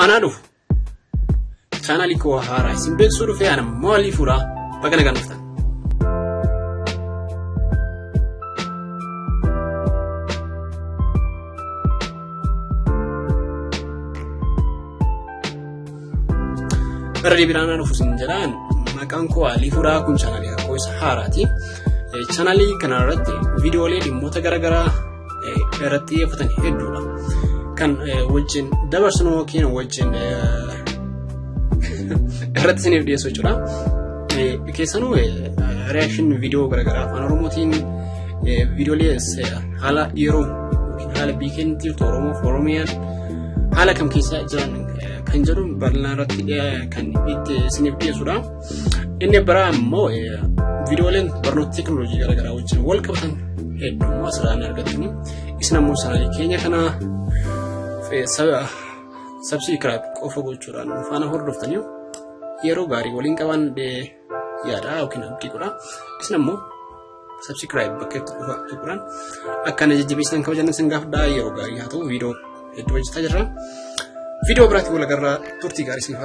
Ana dhufu chaanalii koo haaraa isin beeksisuu dhufee ana maalii furaa baga nagaan dhuftan. Barri biraan dhufu sin jedhaan maqaan koo Alii Furaa kun chaanalii koo isa haaraati. Chaanalii kana irratti viidiyoolee dhimmoota garaagaraa irratti xiyyeeffatan hedduudha. Kan wajjin dabarsinu yookiin wajjin irratti isiniif dhiyeessu jechuudha. Keessanuu reaction viidiyoo garaagaraa afaan Oromootiin viidiyoolee haala yeroo haala biikentii Oromiyaan haala kam keessa jiran kan jedhu bal'inaan irratti kan itti isiniif dhiyeessudha. Inni biraa immoo viidiyooleen barnoota teekinooloojii garaagaraa wajjin wal qabatan heddummaa asirraan argattanii isin ammoo chaanalii keenya kana subscribe qofa gochuudhaan faana hordoftanii yeroo gaarii waliin qaban yaada yookiin abdii godha. Isin ammoo subscribe bakka itti dhufa tuquudhaan akkana jajjabeessitan kabajan isin gaafadhaa. Yeroo gaarii haa ta'u viidiyoo hedduu hojjetaa jirra. Video berarti wala garra turti garis nih.